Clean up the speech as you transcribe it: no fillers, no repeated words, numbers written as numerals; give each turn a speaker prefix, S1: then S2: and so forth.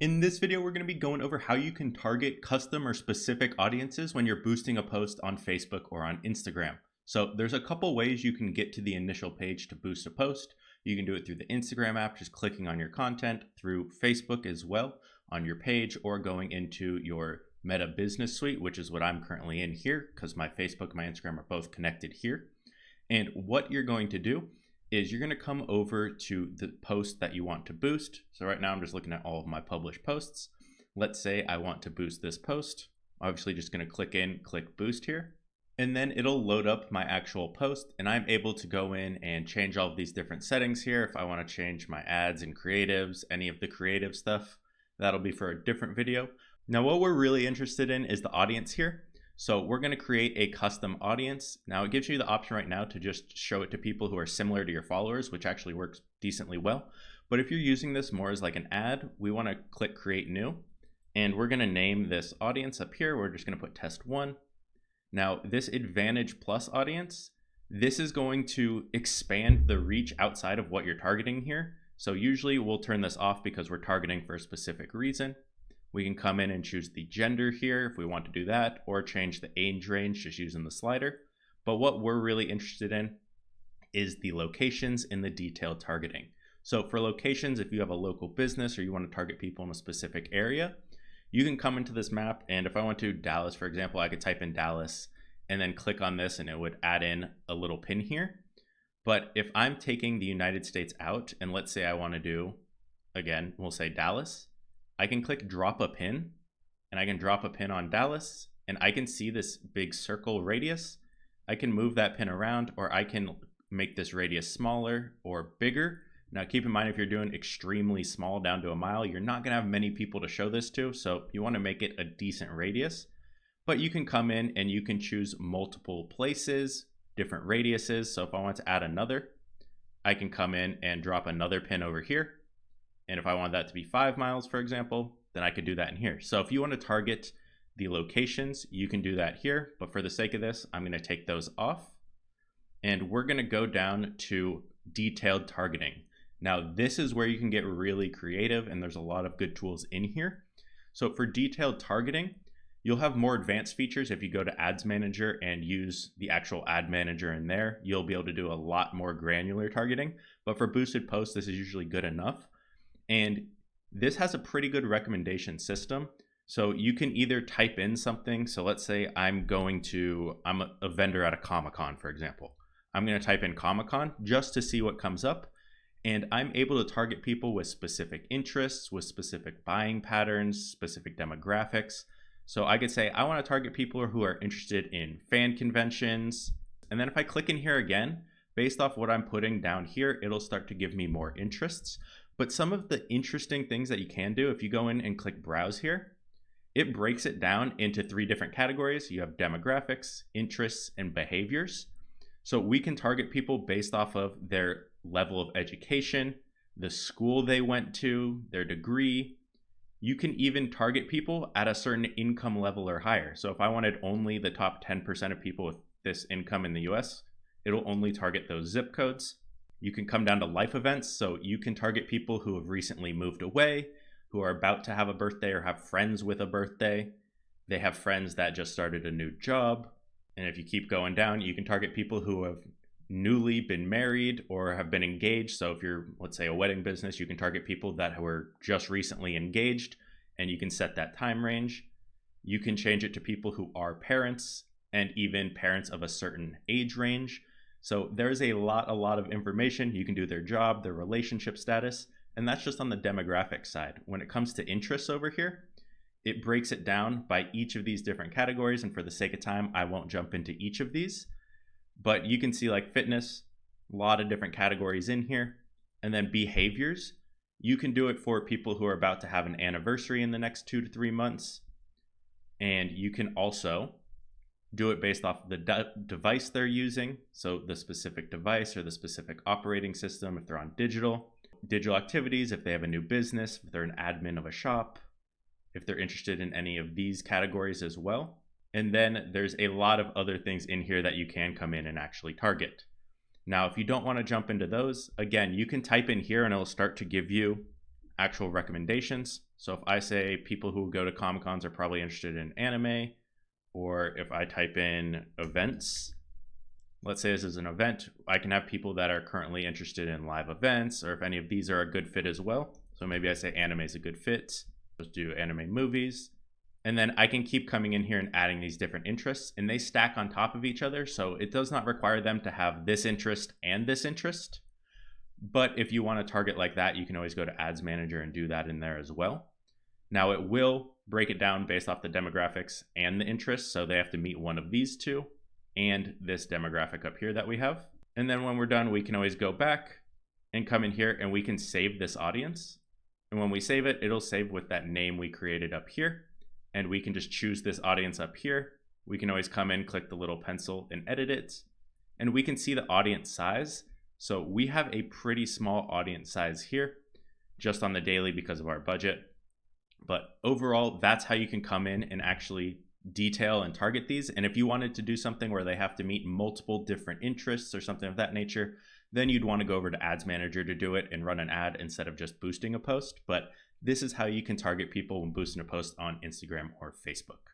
S1: In this video, we're going to be going over how you can target custom or specific audiences when you're boosting a post on Facebook or on Instagram. So there's a couple ways you can get to the initial page to boost a post. You can do it through the Instagram app, just clicking on your content, through Facebook as well on your page, or going into your Meta Business Suite, which is what I'm currently in here because my Facebook and my Instagram are both connected here. And what you're going to do is you're going to come over to the post that you want to boost. So right now I'm just looking at all of my published posts. Let's say I want to boost this post. Obviously just going to click boost here, and then it'll load up my actual post, and I'm able to go in and change all of these different settings here. If I want to change my ads and creatives, any of the creative stuff, that'll be for a different video. Now what we're really interested in is the audience here. So we're going to create a custom audience. Now it gives you the option right now to just show it to people who are similar to your followers, which actually works decently well. But if you're using this more as like an ad, we want to click create new, and we're going to name this audience up here. We're just going to put test 1. Now this Advantage Plus audience, this is going to expand the reach outside of what you're targeting here. So usually we'll turn this off because we're targeting for a specific reason. We can come in and choose the gender here if we want to do that, or change the age range just using the slider. But what we're really interested in is the locations in the detailed targeting. So for locations, if you have a local business or you want to target people in a specific area, you can come into this map, and if I went to Dallas, for example, I could type in Dallas and then click on this and it would add in a little pin here. But if I'm taking the United States out, and let's say I want to do, again, we'll say Dallas, I can click drop a pin, and I can drop a pin on Dallas, and I can see this big circle radius. I can move that pin around, or I can make this radius smaller or bigger. Now keep in mind, if you're doing extremely small down to a mile, you're not gonna have many people to show this to, so you wanna make it a decent radius. But you can come in and you can choose multiple places, different radiuses. So if I want to add another, I can come in and drop another pin over here. And if I want that to be 5 miles, for example, then I could do that in here. So if you want to target the locations, you can do that here. But for the sake of this, I'm going to take those off. And we're going to go down to detailed targeting. Now, this is where you can get really creative, and there's a lot of good tools in here. So for detailed targeting, you'll have more advanced features. If you go to Ads Manager and use the actual ad manager in there, you'll be able to do a lot more granular targeting. But for boosted posts, this is usually good enough. And this has a pretty good recommendation system. So you can either type in something. So let's say I'm a vendor at a Comic-Con, for example. I'm going to type in Comic-Con just to see what comes up. And I'm able to target people with specific interests, with specific buying patterns, specific demographics. So I could say I want to target people who are interested in fan conventions. And then if I click in here again, based off what I'm putting down here, it'll start to give me more interests. But some of the interesting things that you can do, if you go in and click browse here, it breaks it down into 3 different categories. You have demographics, interests, and behaviors. So we can target people based off of their level of education, the school they went to, their degree. You can even target people at a certain income level or higher. So if I wanted only the top 10% of people with this income in the US, it'll only target those zip codes. You can come down to life events, so you can target people who have recently moved away, who are about to have a birthday or have friends with a birthday. They have friends that just started a new job. And if you keep going down, you can target people who have newly been married or have been engaged. So if you're, let's say, a wedding business, you can target people that were just recently engaged, and you can set that time range. You can change it to people who are parents and even parents of a certain age range. So there's a lot of information. You can do their job, their relationship status, and that's just on the demographic side. When it comes to interests over here, it breaks it down by each of these different categories. And for the sake of time, I won't jump into each of these, but you can see like fitness, a lot of different categories in here. And then behaviors, you can do it for people who are about to have an anniversary in the next 2 to 3 months. And you can also do it based off the device they're using. So the specific device or the specific operating system, if they're on digital activities, if they have a new business, if they're an admin of a shop, if they're interested in any of these categories as well. And then there's a lot of other things in here that you can come in and actually target. Now, if you don't want to jump into those, again, you can type in here and it'll start to give you actual recommendations. So if I say people who go to Comic-Cons are probably interested in anime, or if I type in events, let's say this is an event, I can have people that are currently interested in live events, or if any of these are a good fit as well. So maybe I say anime is a good fit. Let's do anime movies. And then I can keep coming in here and adding these different interests, and they stack on top of each other. So it does not require them to have this interest and this interest. But if you want to target like that, you can always go to Ads Manager and do that in there as well. Now it will break it down based off the demographics and the interests. So they have to meet one of these two and this demographic up here that we have. And then when we're done, we can always go back and come in here and we can save this audience. And when we save it, it'll save with that name we created up here. And we can just choose this audience up here. We can always come in, click the little pencil and edit it. And we can see the audience size. So we have a pretty small audience size here just on the daily because of our budget. But overall, that's how you can come in and actually detail and target these. And if you wanted to do something where they have to meet multiple different interests or something of that nature, then you'd want to go over to Ads Manager to do it and run an ad instead of just boosting a post. But this is how you can target people when boosting a post on Instagram or Facebook.